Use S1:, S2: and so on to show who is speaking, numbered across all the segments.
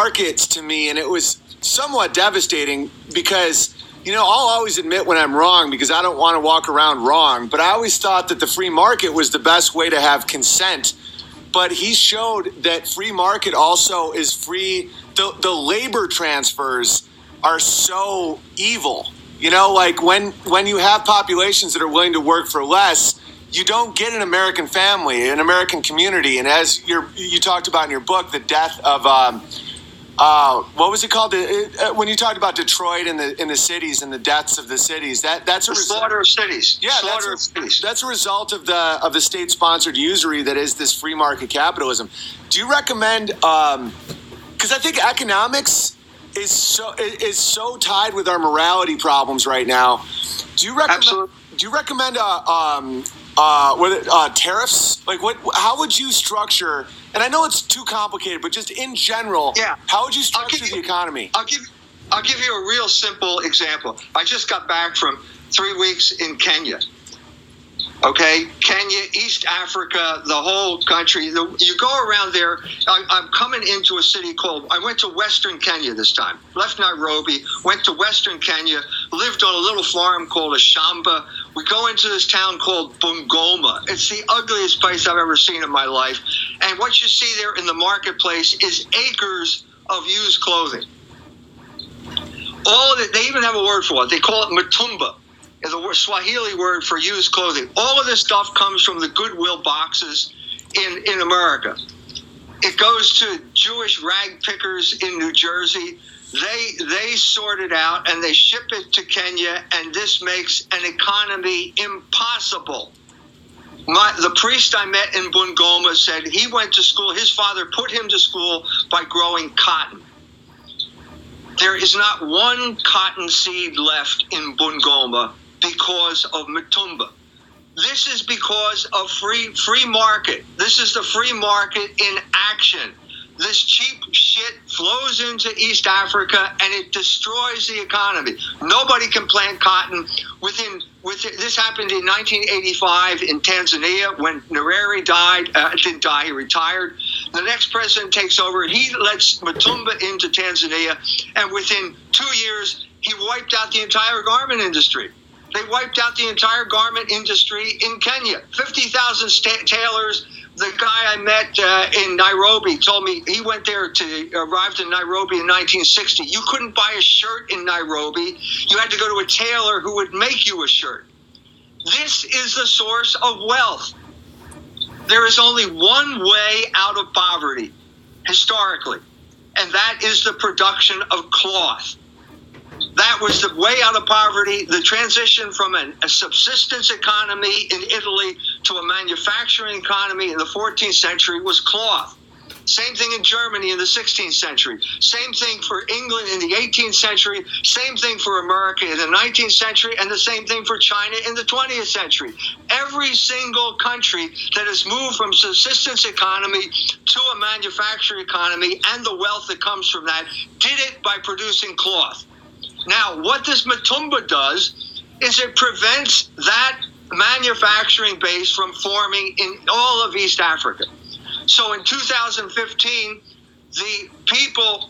S1: markets to me, and it was somewhat devastating because, I'll always admit when I'm wrong because I don't want to walk around wrong, but I always thought that the free market was the best way to have consent. But he showed that free market also is free. The labor transfers are so evil. Like when you have populations that are willing to work for less, you don't get an American family, an American community. And as you talked about in your book, the death of what was it called? When you talked about Detroit and the cities and the deaths of the cities, that's a
S2: slaughter of cities.
S1: Yeah, that's a result of the state-sponsored usury that is this free market capitalism. Do you recommend? Because I think economics is so tied with our morality problems right now. Do you recommend?
S2: Absolutely.
S1: Do you recommend tariffs? Like how would you structure? And I know it's too complicated, but just in general, how would you structure the economy?
S2: I'll give you a real simple example. I just got back from 3 weeks in Kenya. Okay, Kenya, East Africa, the whole country. You go around there. I'm coming into a city I went to Western Kenya this time. Left Nairobi, went to Western Kenya, lived on a little farm called Ashamba. We go into this town called Bungoma. It's the ugliest place I've ever seen in my life. And what you see there in the marketplace is acres of used clothing. All of it, they even have a word for it. They call it matumba. The Swahili word for used clothing. All of this stuff comes from the Goodwill boxes in America. It goes to Jewish rag pickers in New Jersey. They sort it out and they ship it to Kenya, and this makes an economy impossible. The priest I met in Bungoma said he went to school. His father put him to school by growing cotton. There is not one cotton seed left in Bungoma because of Matumba. This is because of free market. This is the free market in action. This cheap shit flows into East Africa and it destroys the economy. Nobody can plant cotton. This happened in 1985 in Tanzania when Nyerere died. Didn't die, he retired. The next president takes over. He lets Matumba into Tanzania, and within 2 years, he wiped out the entire garment industry. They wiped out the entire garment industry in Kenya. 50,000 tailors. The guy I met in Nairobi told me he went there arrived in Nairobi in 1960. You couldn't buy a shirt in Nairobi. You had to go to a tailor who would make you a shirt. This is the source of wealth. There is only one way out of poverty, historically, and that is the production of cloth. That was the way out of poverty. The transition from a subsistence economy in Italy to a manufacturing economy in the 14th century was cloth. Same thing in Germany in the 16th century. Same thing for England in the 18th century. Same thing for America in the 19th century. And the same thing for China in the 20th century. Every single country that has moved from subsistence economy to a manufacturing economy and the wealth that comes from that did it by producing cloth. Now, what this Matumba does is it prevents that manufacturing base from forming in all of East Africa. So in 2015, the people,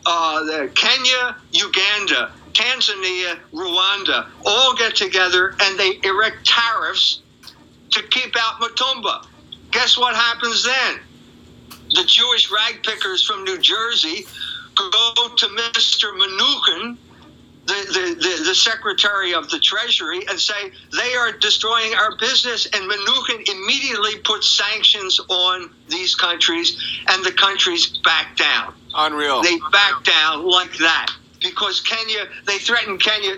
S2: Kenya, Uganda, Tanzania, Rwanda, all get together and they erect tariffs to keep out Matumba. Guess what happens then? The Jewish rag pickers from New Jersey go to Mr. Mnuchin, the Secretary of the Treasury, and say they are destroying our business, and Mnuchin immediately puts sanctions on these countries, and the countries back down.
S1: Unreal.
S2: They back down like that because they threatened Kenya.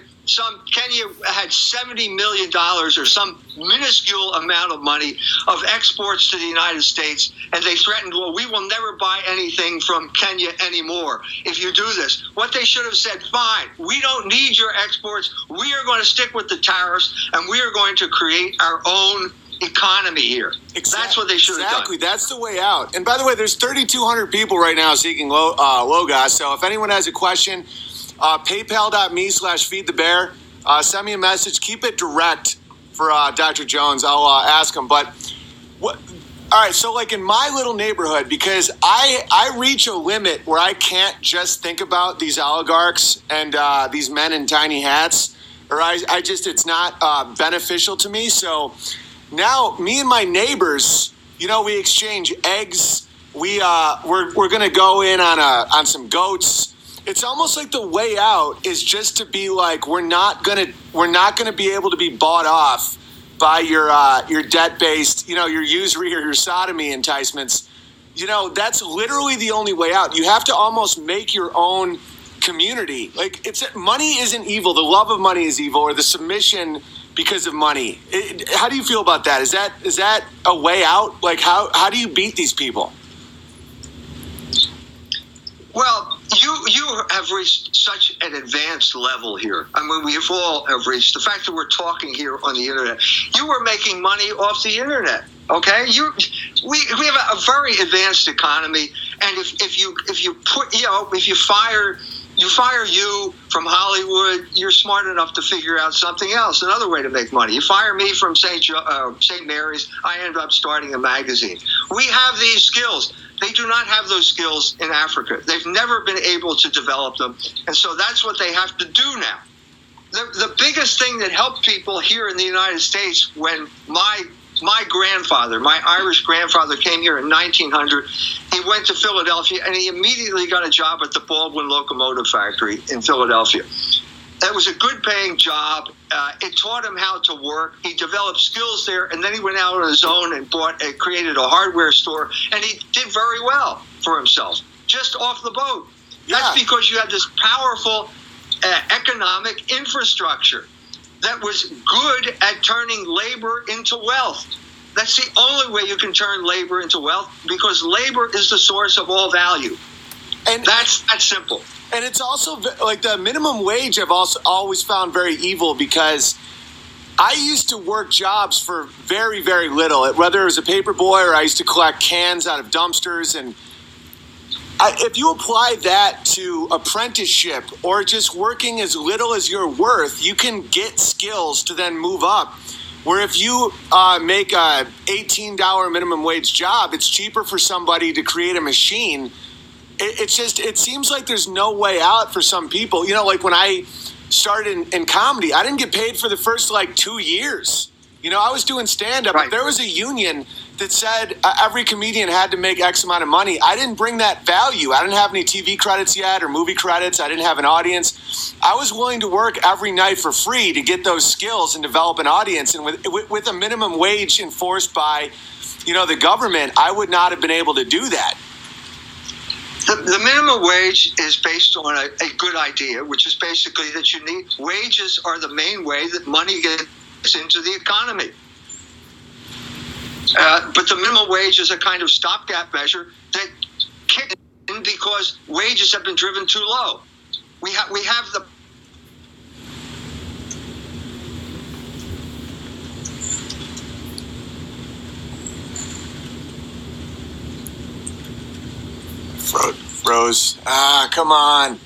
S2: Kenya had $70 million or some minuscule amount of money of exports to the United States, and they threatened, well, we will never buy anything from Kenya anymore if you do this. What they should have said, fine, we don't need your exports. We are going to stick with the tariffs, and we are going to create our own economy here. Exactly. That's what they should have done.
S1: Exactly. That's the way out. And by the way, there's 3,200 people right now seeking Logos. So if anyone has a question, paypal.me/feedthebear. Send me a message. Keep it direct for Dr. Jones. I'll ask him. But All right, so like in my little neighborhood, because I reach a limit where I can't just think about these oligarchs and these men in tiny hats, or I just, it's not beneficial to me. So now me and my neighbors, you know, we exchange eggs. We're gonna go in on some goats. It's almost like the way out is just to be like, we're not gonna be able to be bought off by your debt-based, you know, your usury or your sodomy enticements. You know, that's literally the only way out. You have to almost make your own community. Like, money isn't evil. The love of money is evil, or the submission because of money. How do you feel about that? Is that a way out? Like, how do you beat these people?
S2: Well, you have reached such an advanced level here. I mean, we all have reached. The fact that we're talking here on the internet, you were making money off the internet. Okay, we have a very advanced economy, and if you fire you from Hollywood, you're smart enough to figure out something else, another way to make money. You fire me from St. Mary's, I end up starting a magazine. We have these skills. They do not have those skills in Africa. They've never been able to develop them, and so that's what they have to do now. The biggest thing that helped people here in the United States when my grandfather, my Irish grandfather, came here in 1900. He went to Philadelphia, and he immediately got a job at the Baldwin Locomotive Factory in Philadelphia. That was a good-paying job. It taught him how to work. He developed skills there, and then he went out on his own and created a hardware store, and he did very well for himself, just off the boat. Yeah. That's because you had this powerful economic infrastructure that was good at turning labor into wealth. That's the only way you can turn labor into wealth, because labor is the source of all value. And that's simple.
S1: And it's also like the minimum wage I've also always found very evil, because I used to work jobs for very, very little, whether it was a paper boy or I used to collect cans out of dumpsters. And if you apply that to apprenticeship or just working as little as you're worth, you can get skills to then move up. Where if you make a $18 minimum wage job, it's cheaper for somebody to create a machine. It seems like there's no way out for some people. You know, like when I started in comedy, I didn't get paid for the first 2 years. You know, I was doing stand-up. Right. There was a union that said every comedian had to make X amount of money. I didn't bring that value. I didn't have any TV credits yet or movie credits. I didn't have an audience. I was willing to work every night for free to get those skills and develop an audience. And with a minimum wage enforced by, you know, the government, I would not have been able to do that.
S2: The minimum wage is based on a good idea, which is basically that you need wages are the main way that money gets into the economy. But the minimum wage is a kind of stopgap measure that kicks in because wages have been driven too low. We have the
S1: froze. Come on.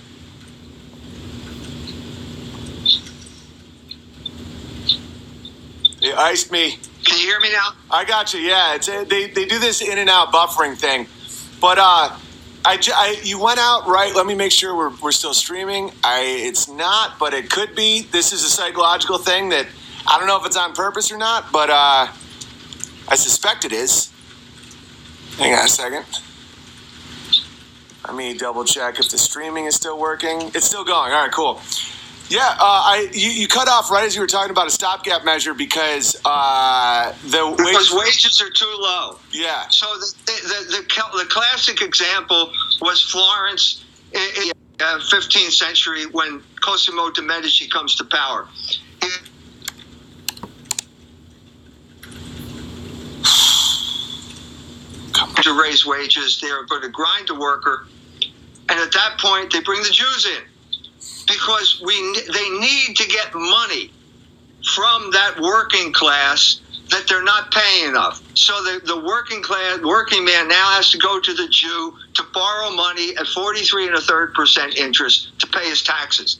S1: You iced me.
S2: Can you hear me now?
S1: I got you. Yeah, they do this in and out buffering thing, but you went out right. Let me make sure we're still streaming. It's not, but it could be. This is a psychological thing that I don't know if it's on purpose or not, but I suspect it is. Hang on a second. Let me double check if the streaming is still working. It's still going. All right, cool. Yeah, you cut off right as you were talking about a stopgap measure because
S2: wages are too low.
S1: Yeah.
S2: So the classic example was Florence in the 15th century when Cosimo de' Medici comes to power. To raise wages, they are going to grind the worker, and at that point they bring the Jews in because they need to get money from that working class that they're not paying enough. So the working man now has to go to the Jew to borrow money at 43 1/3% interest to pay his taxes.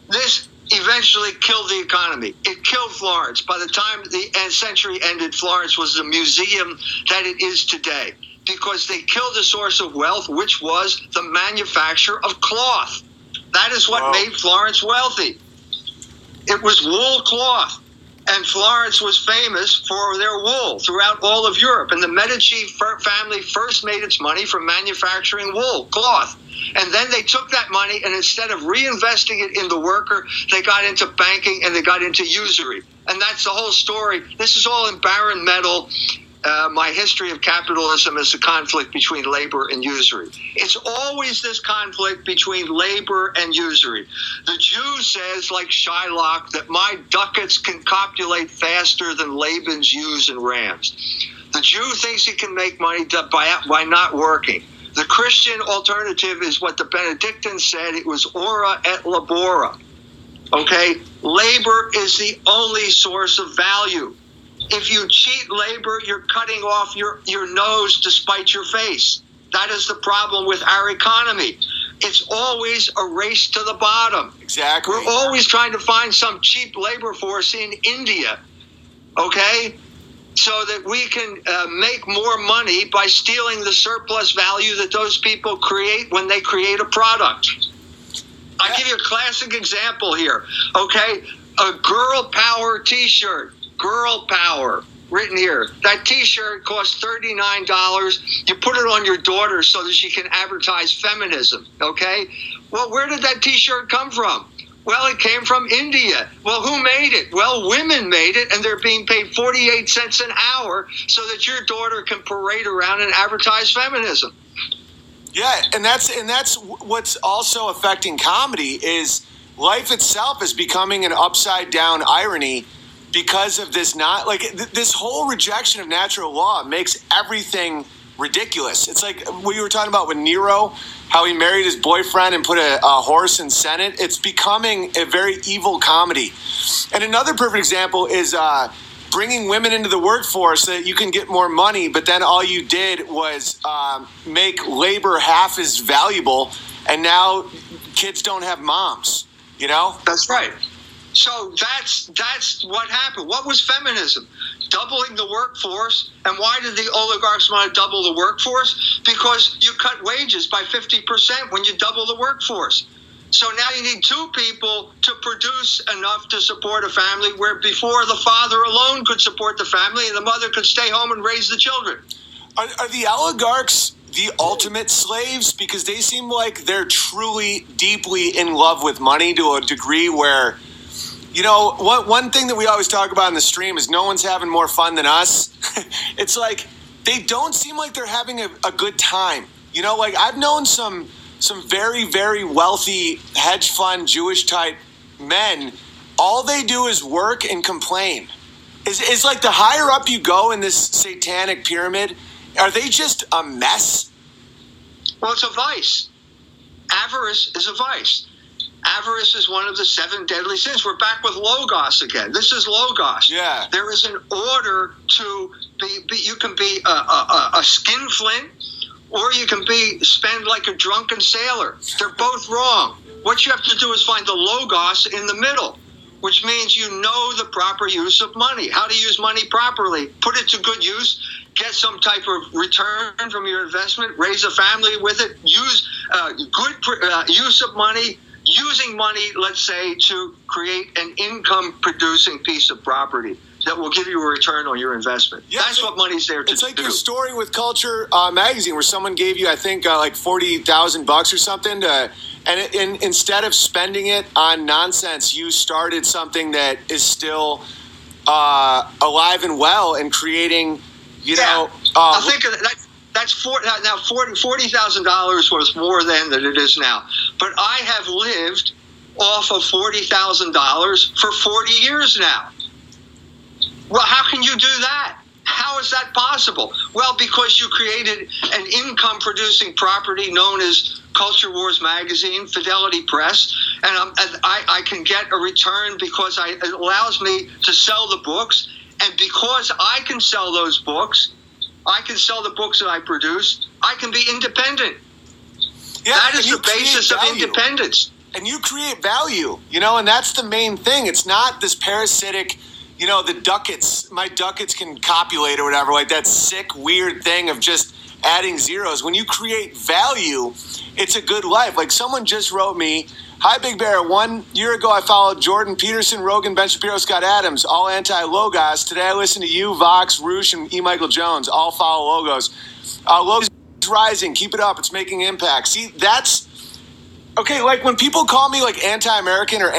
S2: This eventually killed the economy. It killed Florence. By the time the century ended, Florence was the museum that it is today, because they killed the source of wealth, which was the manufacture of cloth. That is what made Florence wealthy. It was wool cloth. And Florence was famous for their wool throughout all of Europe. And the Medici family first made its money from manufacturing wool cloth. And then they took that money, and instead of reinvesting it in the worker, they got into banking and they got into usury. And that's the whole story. This is all in Barron Metal. My history of capitalism is the conflict between labor and usury. It's always this conflict between labor and usury. The Jew says, like Shylock, that my ducats can copulate faster than Laban's ewes and rams. The Jew thinks he can make money by not working. The Christian alternative is what the Benedictines said. It was ora et labora. Okay? Labor is the only source of value. If you cheat labor, you're cutting off your nose to spite your face. That is the problem with our economy. It's always a race to the bottom.
S1: Exactly.
S2: We're always trying to find some cheap labor force in India, okay, so that we can make more money by stealing the surplus value that those people create when they create a product. I'll give you a classic example here, okay? A girl power T-shirt. Girl power, written here. That T-shirt costs $39. You put it on your daughter so that she can advertise feminism, okay? Well, where did that T-shirt come from? Well, it came from India. Well, who made it? Well, women made it, and they're being paid 48 cents an hour so that your daughter can parade around and advertise feminism.
S1: Yeah, and that's what's also affecting comedy is life itself is becoming an upside down irony. Because of this, this whole rejection of natural law makes everything ridiculous. It's like what you were talking about with Nero, how he married his boyfriend and put a horse in Senate. It's becoming a very evil comedy. And another perfect example is bringing women into the workforce so that you can get more money, but then all you did was make labor half as valuable, and now kids don't have moms, you know?
S2: That's right. So that's what happened. What was feminism? Doubling the workforce. And why did the oligarchs want to double the workforce? Because you cut wages by 50% when you double the workforce. So now you need two people to produce enough to support a family, where before the father alone could support the family and the mother could stay home and raise the children.
S1: Are the oligarchs the ultimate slaves? Because they seem like they're truly, deeply in love with money to a degree where... You know, one thing that we always talk about in the stream is no one's having more fun than us. It's like they don't seem like they're having a good time. You know, like I've known some very, very wealthy hedge fund Jewish type men. All they do is work and complain. Is like the higher up you go in this satanic pyramid, are they just a mess?
S2: Well, it's a vice. Avarice is a vice. Avarice is one of the 7 deadly sins. We're back with Logos again. This is Logos.
S1: Yeah.
S2: There is an order to be you can be a skinflint, or you can spend like a drunken sailor. They're both wrong. What you have to do is find the Logos in the middle, which means you know the proper use of money. How to use money properly. Put it to good use. Get some type of return from your investment. Raise a family with it. Use good use of money. Using money, let's say, to create an income-producing piece of property that will give you a return on your investment. Yeah, that's what money's there to do.
S1: It's like your story with Culture magazine, where someone gave you, I think, like $40,000 or something, and instead of spending it on nonsense, you started something that is still alive and well and creating, you know.
S2: I think that. That's now $40,000 was more then than it is now. But I have lived off of $40,000 for 40 years now. Well, how can you do that? How is that possible? Well, because you created an income-producing property known as Culture Wars Magazine, Fidelity Press, and I can get a return because it allows me to sell the books, and because I can sell those books, I can sell the books that I produce. I can be independent. Yeah, that is the basis of independence.
S1: and you create value, and that's the main thing. It's not this parasitic, the ducats, my ducats can copulate or whatever, like that sick, weird thing of just adding zeros. When you create value, it's a good life. Like someone just wrote me, "Hi, Big Bear. 1 year ago, I followed Jordan Peterson, Rogan, Ben Shapiro, Scott Adams, all anti-Logos. Today, I listen to you, Vox, Roosh, and E. Michael Jones. All follow Logos. Logos is rising. Keep it up. It's making impact." See, that's okay. Like when people call me like anti-American or